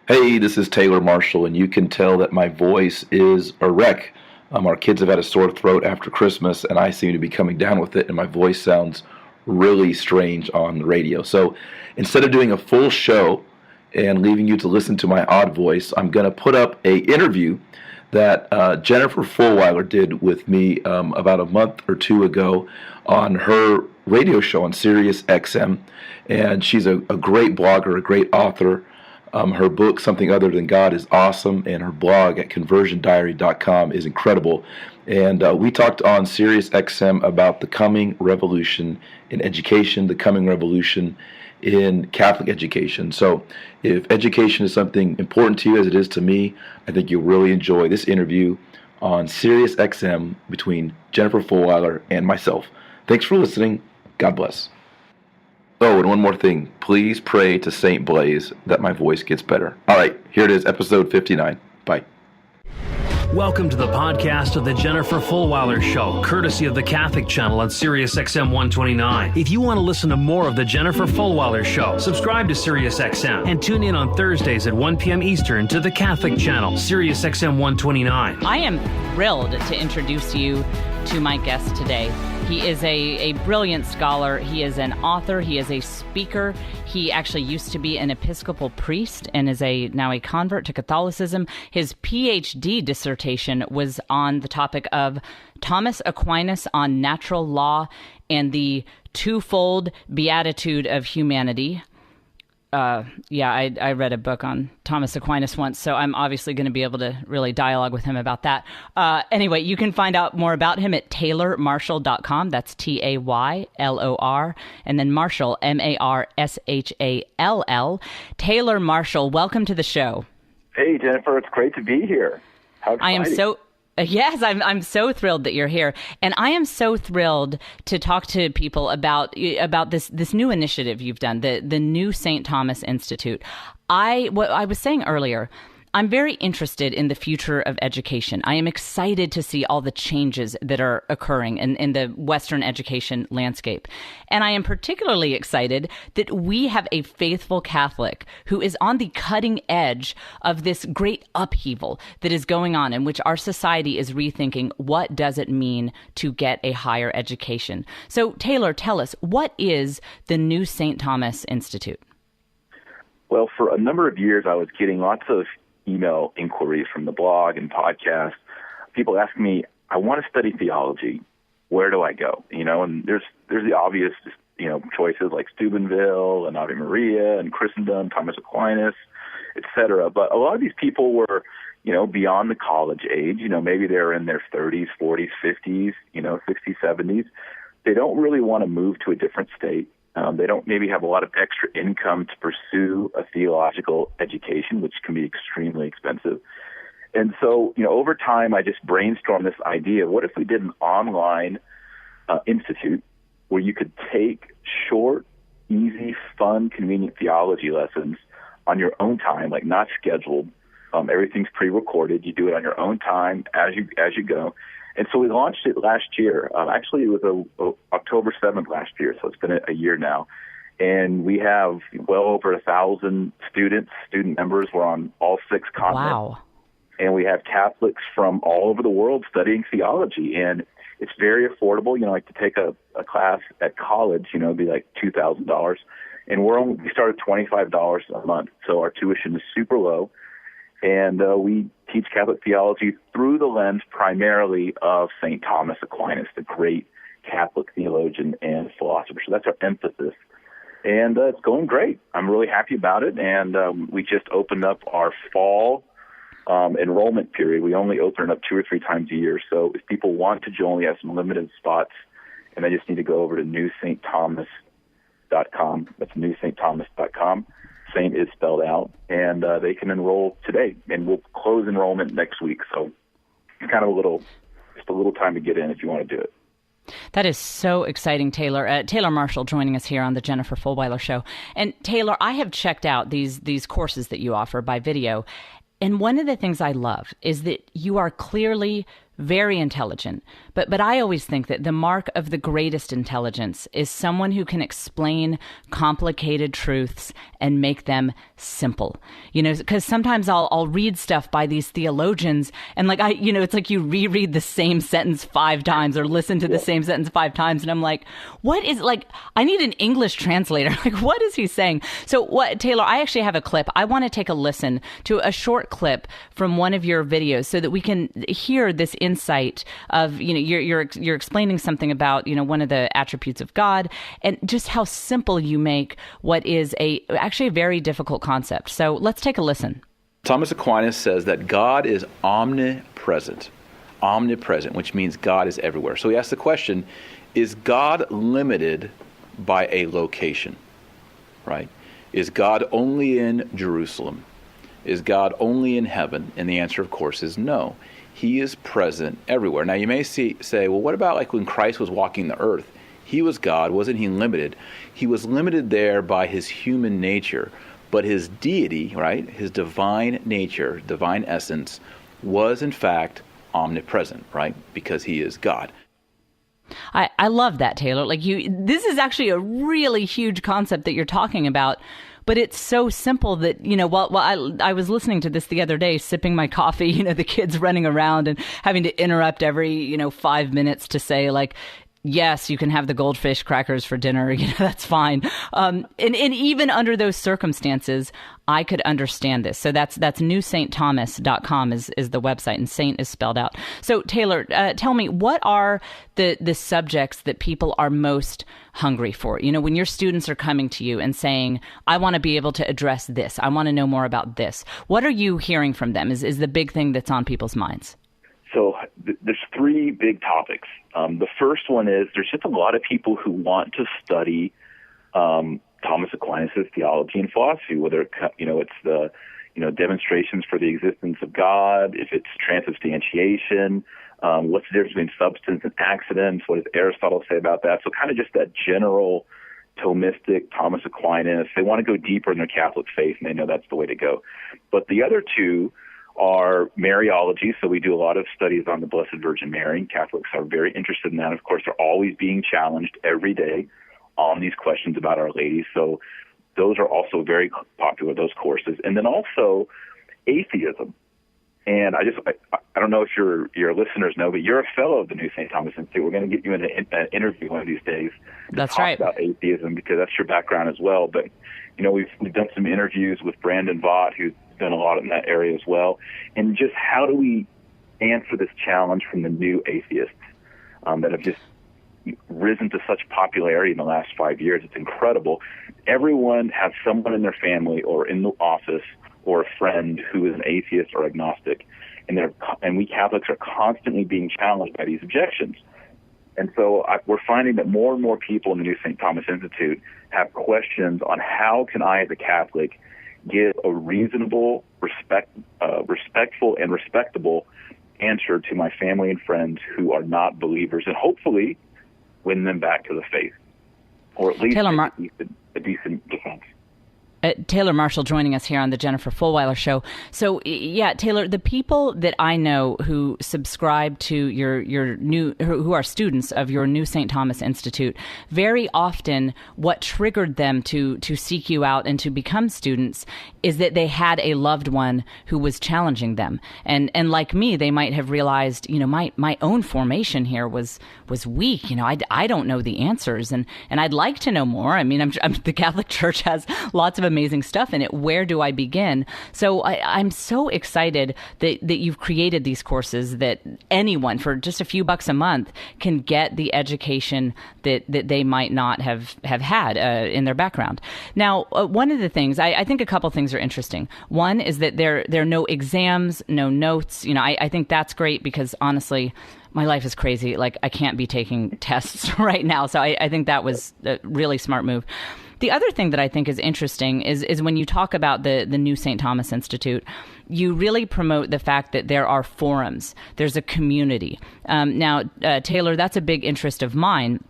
Hey, this is Taylor Marshall, and you can tell that my voice is a wreck. Our kids have had a sore throat after Christmas, and I seem to be coming down with it, and my voice sounds really strange on the radio. So instead of doing a full show and leaving you to listen to my odd voice, I'm going to put up a interview that Jennifer Fulwiler did with me about a month or two ago on her radio show on Sirius XM, and she's a great blogger, a great author. Her book, Something Other Than God, is awesome, and her blog at conversiondiary.com is incredible. And we talked on Sirius XM about the coming revolution in education, the coming revolution in Catholic education. So if education is something important to you, as it is to me, I think you'll really enjoy this interview on Sirius XM between Jennifer Fulwiler and myself. Thanks for listening. God bless. Oh, and one more thing. Please pray to Saint Blaise that my voice gets better. All right, here it is, episode 59. Bye. Welcome to the podcast of the Jennifer Fulwiler Show, courtesy of the Catholic channel on Sirius XM 129. If you want to listen to more of the Jennifer Fulwiler Show, subscribe to Sirius XM and tune in on Thursdays at 1 p.m. Eastern to the Catholic channel, Sirius XM 129. I am thrilled to introduce you to my guest today. He is a brilliant scholar. He is an author. He is a speaker. He actually used to be an Episcopal priest and is now a convert to Catholicism. His PhD dissertation was on the topic of Thomas Aquinas on natural law and the twofold beatitude of humanity. I read a book on Thomas Aquinas once, so I'm obviously going to be able to really dialogue with him about that. Anyway, you can find out more about him at taylormarshall.com. That's Taylor, and then Marshall, Marshall. Taylor Marshall, welcome to the show. Hey, Jennifer, it's great to be here. How exciting. Yes, I'm so thrilled that you're here, and I am so thrilled to talk to people about this new initiative you've done, the new St. Thomas Institute. What I was saying earlier, I'm very interested in the future of education. I am excited to see all the changes that are occurring in the Western education landscape. And I am particularly excited that we have a faithful Catholic who is on the cutting edge of this great upheaval that is going on, in which our society is rethinking what does it mean to get a higher education. So, Taylor, tell us, what is the new St. Thomas Institute? Well, for a number of years, I was getting lots of email inquiries from the blog and podcast. People ask me, I want to study theology. Where do I go? And there's the obvious, choices like Steubenville and Ave Maria and Christendom, Thomas Aquinas, etc. But a lot of these people were, beyond the college age. Maybe they're in their 30s, 40s, 50s, 60s, 70s. They don't really want to move to a different state. They don't maybe have a lot of extra income to pursue a theological education, which can be extremely expensive. And so, over time, I just brainstormed this idea. What if we did an online institute where you could take short, easy, fun, convenient theology lessons on your own time, like not scheduled. Everything's pre-recorded. You do it on your own time as you go. And so we launched it last year. Actually, it was October 7th last year, so it's been a year now. And we have well over 1,000 student members. We're on all 6 continents. Wow. And we have Catholics from all over the world studying theology. And it's very affordable. Like to take a class at college, it'd be like $2,000. And we start at $25 a month. So our tuition is super low. And we teach Catholic theology through the lens primarily of St. Thomas Aquinas, the great Catholic theologian and philosopher. So that's our emphasis. And it's going great. I'm really happy about it. And we just opened up our fall enrollment period. We only open it up 2 or 3 times a year. So if people want to join, we have some limited spots. And they just need to go over to newstthomas.com. That's newstthomas.com. Saint is spelled out, and they can enroll today, and we'll close enrollment next week. So it's kind of just a little time to get in if you want to do it. That is so exciting, Taylor. Taylor Marshall joining us here on the Jennifer Fulwiler Show. And Taylor, I have checked out these courses that you offer by video, and one of the things I love is that you are clearly very intelligent. But I always think that the mark of the greatest intelligence is someone who can explain complicated truths and make them simple. Because sometimes I'll read stuff by these theologians, and it's like you reread the same sentence 5 times or listen to the same sentence 5 times, and I'm like, what is, I need an English translator. What is he saying? So Taylor, I actually have a clip. I want to take a listen to a short clip from one of your videos so that we can hear this insight of, you're explaining something about, one of the attributes of God, and just how simple you make what is actually a very difficult concept. So let's take a listen. Thomas Aquinas says that God is omnipresent, which means God is everywhere. So he asks the question, is God limited by a location, right? Is God only in Jerusalem? Is God only in heaven? And the answer, of course, is no. He is present everywhere. Now, you may say, well, what about when Christ was walking the earth? He was God. Wasn't he limited? He was limited there by his human nature, but his deity, right, his divine nature, divine essence, was in fact omnipresent, right, because he is God. I love that, Taylor. This is actually a really huge concept that you're talking about. But it's so simple that, while I was listening to this the other day, sipping my coffee, the kids running around and having to interrupt every, 5 minutes to say, yes, you can have the goldfish crackers for dinner. That's fine. And even under those circumstances, I could understand this. So that's newstthomas.com is the website, and saint is spelled out. So Taylor, tell me, what are the subjects that people are most hungry for? When your students are coming to you and saying, I want to be able to address this, I want to know more about this. What are you hearing from them is the big thing that's on people's minds? So there's 3 big topics. The first one is there's just a lot of people who want to study Thomas Aquinas' theology and philosophy, whether it's the demonstrations for the existence of God, if it's transubstantiation, what's the difference between substance and accidents, what does Aristotle say about that? So kind of just that general Thomistic Thomas Aquinas. They want to go deeper in their Catholic faith, and they know that's the way to go. But the other 2 are Mariology, so we do a lot of studies on the Blessed Virgin Mary, and Catholics are very interested in that. Of course, they're always being challenged every day on these questions about Our Lady, so those are also very popular, those courses. And then also atheism. And I don't know if your listeners know, but you're a fellow of the New St. Thomas Institute. We're going to get you in an interview one of these days to talk about atheism, because that's your background as well. But, we've done some interviews with Brandon Vaught, who's done a lot in that area as well. And just how do we answer this challenge from the new atheists that have just risen to such popularity in the last 5 years? It's incredible. Everyone has someone in their family or in the office or a friend who is an atheist or agnostic, and we Catholics are constantly being challenged by these objections. And so we're finding that more and more people in the New St. Thomas Institute have questions on how can I, as a Catholic, give a reasonable, respectful, and respectable answer to my family and friends who are not believers, and hopefully win them back to the faith, or at least a decent defense. Taylor Marshall joining us here on the Jennifer Fulwiler Show. So, yeah, Taylor, the people that I know who subscribe to your new, who are students of your New St. Thomas Institute, very often what triggered them to seek you out and to become students is that they had a loved one who was challenging them. And like me, they might have realized, my own formation here was weak. I don't know the answers, and I'd like to know more. I mean, the Catholic Church has lots of amazing stuff in it. Where do I begin? So I'm so excited that you've created these courses that anyone for just a few bucks a month can get the education that they might not have had in their background. Now, one of the things, I think a couple things are interesting. One is that there are no exams, no notes. I think that's great because honestly, my life is crazy. I can't be taking tests right now. So I think that was a really smart move. The other thing that I think is interesting is when you talk about the New St. Thomas Institute, you really promote the fact that there are forums. There's a community. Now, Taylor, that's a big interest of mine.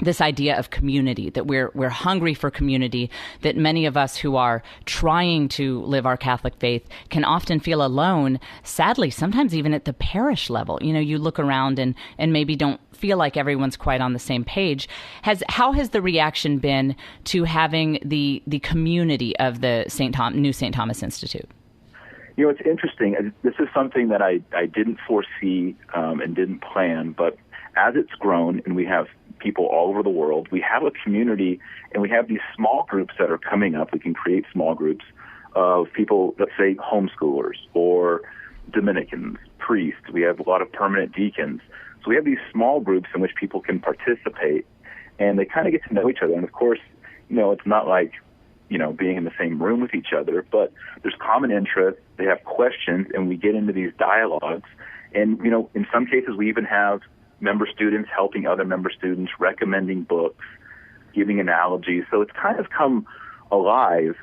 this idea of community, that we're hungry for community, that many of us who are trying to live our Catholic faith can often feel alone, sadly, sometimes even at the parish level. You look around and maybe don't feel like everyone's quite on the same page. How has the reaction been to having the community of the new St. Thomas Institute? It's interesting. This is something that I didn't foresee and didn't plan, but as it's grown and we have people all over the world, we have a community and we have these small groups that are coming up. We can create small groups of people, let's say homeschoolers or Dominicans, priests. We have a lot of permanent deacons. So we have these small groups in which people can participate and they kind of get to know each other. And of course, it's not like, being in the same room with each other, but there's common interests. They have questions and we get into these dialogues. And, in some cases we even have member students helping other member students, recommending books, giving analogies. So it's kind of come alive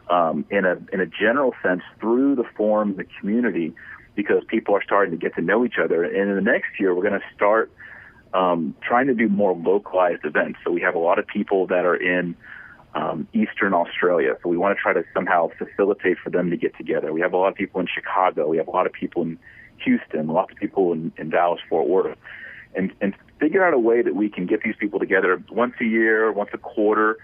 in a general sense through the forum, the community, because people are starting to get to know each other. And in the next year, we're going to start trying to do more localized events. So we have a lot of people that are in Eastern Australia. So we want to try to somehow facilitate for them to get together. We have a lot of people in Chicago. We have a lot of people in Houston, lots of people in Dallas, Fort Worth. And figure out a way that we can get these people together once a year, once a quarter,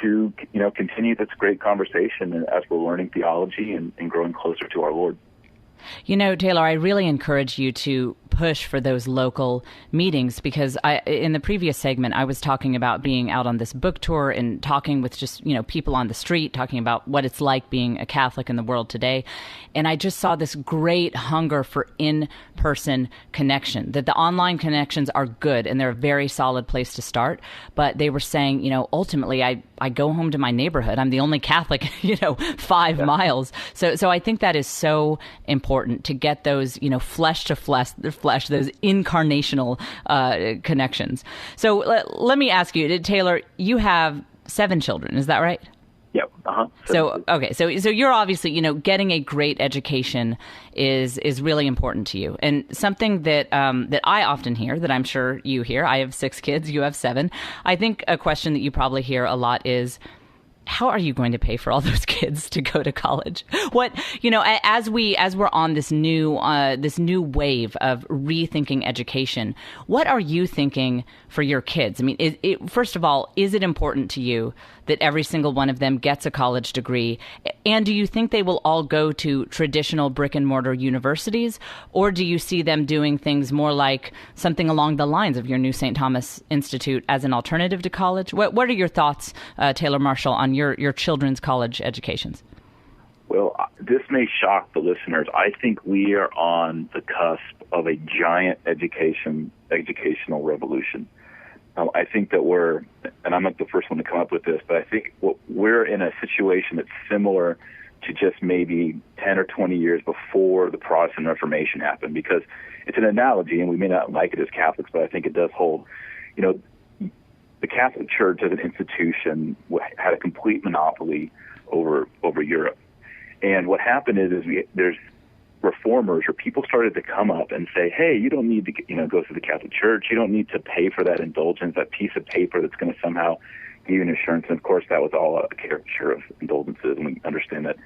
to continue this great conversation as we're learning theology and growing closer to our Lord. Taylor, I really encourage you to push for those local meetings because in the previous segment, I was talking about being out on this book tour and talking with just, people on the street, talking about what it's like being a Catholic in the world today. And I just saw this great hunger for in-person connection, that the online connections are good and they're a very solid place to start. But they were saying, ultimately, I go home to my neighborhood. I'm the only Catholic, 5 miles. So I think that is so important to get those, flesh to flesh, those incarnational connections. So let me ask you, Taylor, you have 7 children, is that right? Yep. So you're obviously, getting a great education is really important to you. And something that I often hear, that I'm sure you hear, I have 6 kids, you have 7. I think a question that you probably hear a lot is, how are you going to pay for all those kids to go to college? What, as we're on this new wave of rethinking education, what are you thinking for your kids? I mean, first of all, is it important to you that every single one of them gets a college degree? And do you think they will all go to traditional brick and mortar universities? Or do you see them doing things more like something along the lines of your new St. Thomas Institute as an alternative to college? What are your thoughts, Taylor Marshall, on your children's college educations? Well, this may shock the listeners. I think we are on the cusp of a giant educational revolution. I think that and I'm not the first one to come up with this, but I think we're in a situation that's similar to just maybe 10 or 20 years before the Protestant Reformation happened, because it's an analogy, and we may not like it as Catholics, but I think it does hold. The Catholic Church as an institution had a complete monopoly over Europe. And what happened is there's reformers or people started to come up and say, hey, you don't need to go through the Catholic Church. You don't need to pay for that indulgence, that piece of paper that's going to somehow give you an assurance. And of course, that was all a caricature of indulgences, and we understand that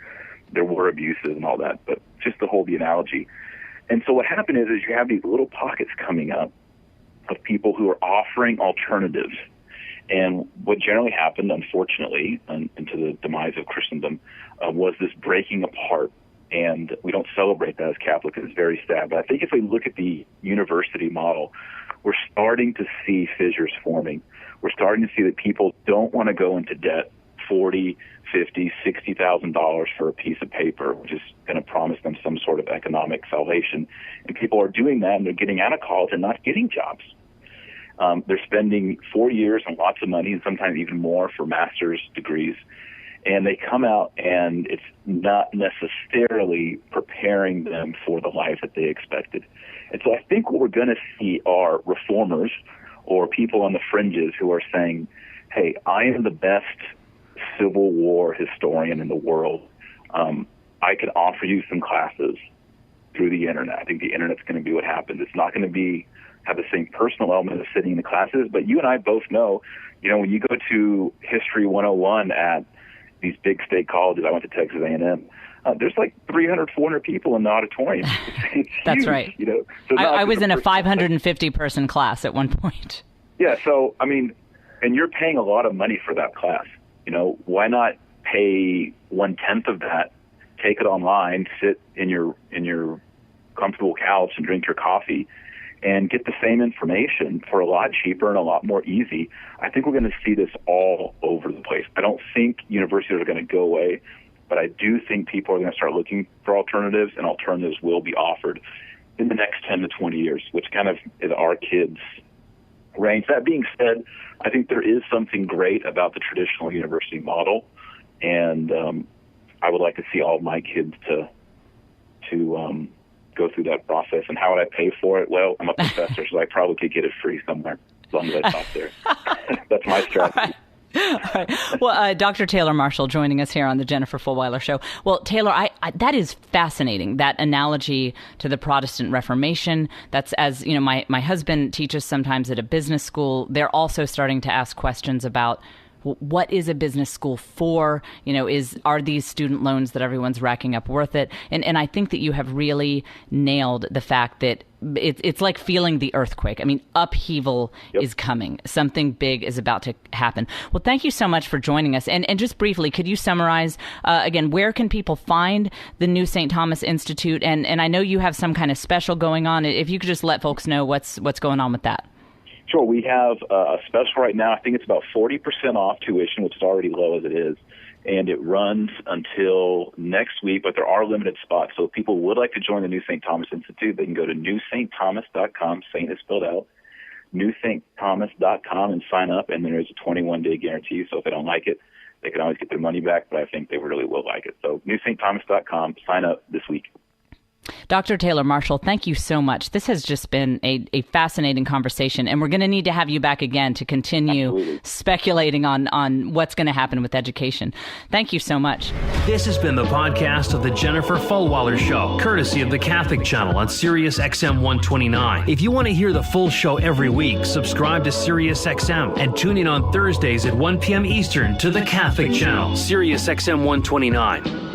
there were abuses and all that, but just to hold the analogy. And so what happened is you have these little pockets coming up of people who are offering alternatives. And what generally happened, unfortunately, and to the demise of Christendom, was this breaking apart. And we don't celebrate that as Catholics. It's very sad. But I think if we look at the university model, we're starting to see fissures forming. We're starting to see that people don't want to go into debt $40,000, $50,000, $60,000 for a piece of paper, which is going to promise them some sort of economic salvation. And people are doing that, and they're getting out of college and not getting jobs. They're spending 4 years and lots of money, and sometimes even more, for master's degrees. And they come out, and it's not necessarily preparing them for the life that they expected. And so I think what we're going to see are reformers or people on the fringes who are saying, hey, I am the best Civil War historian in the world. I can offer you some classes through the internet. I think the internet's going to be what happens. It's not going to have the same personal element of sitting in the classes, but you and I both know, when you go to History 101 at these big state colleges, I went to Texas A&M, there's like 300, 400 people in the auditorium. It's That's huge, right. So I was in a 550-person class at one point. Yeah, so, and you're paying a lot of money for that class. Why not pay 1/10 of that, take it online, sit in your comfortable couch and drink your coffee, and get the same information for a lot cheaper and a lot more easy? I think we're going to see this all over the place. I don't think universities are going to go away, but I do think people are going to start looking for alternatives, and alternatives will be offered in the next 10 to 20 years, which kind of is our kids' range. That being said, I think there is something great about the traditional university model, and I would like to see all my kids to go through that process. And how would I pay for it? Well, I'm a professor, so I probably could get it free somewhere as long as I taught there. That's my strategy. All right. Well, Dr. Taylor Marshall joining us here on the Jennifer Fulwiler Show. Well, Taylor, that is fascinating, that analogy to the Protestant Reformation. That's, as my husband teaches sometimes at a business school. They're also starting to ask questions about what is a business school for? Are these student loans that everyone's racking up worth it? And I think that you have really nailed the fact that it's like feeling the earthquake. I mean, upheaval is coming. Something big is about to happen. Well, thank you so much for joining us. And just briefly, could you summarize again, where can people find the new St. Thomas Institute? And I know you have some kind of special going on. If you could just let folks know what's going on with that. Sure. We have a special right now. I think it's about 40% off tuition, which is already low as it is. And it runs until next week, but there are limited spots. So if people would like to join the New St. Thomas Institute, they can go to newstthomas.com, Saint is spelled out, newstthomas.com, and sign up. And then there's a 21-day guarantee. So if they don't like it, they can always get their money back, but I think they really will like it. So newstthomas.com, sign up this week. Dr. Taylor Marshall, thank you so much. This has just been a fascinating conversation, and we're going to need to have you back again to continue speculating on what's going to happen with education. Thank you so much. This has been the podcast of the Jennifer Fulwiler Show, courtesy of the Catholic Channel on Sirius XM 129. If you want to hear the full show every week, subscribe to Sirius XM and tune in on Thursdays at 1 p.m. Eastern to the Catholic Channel, Sirius XM 129.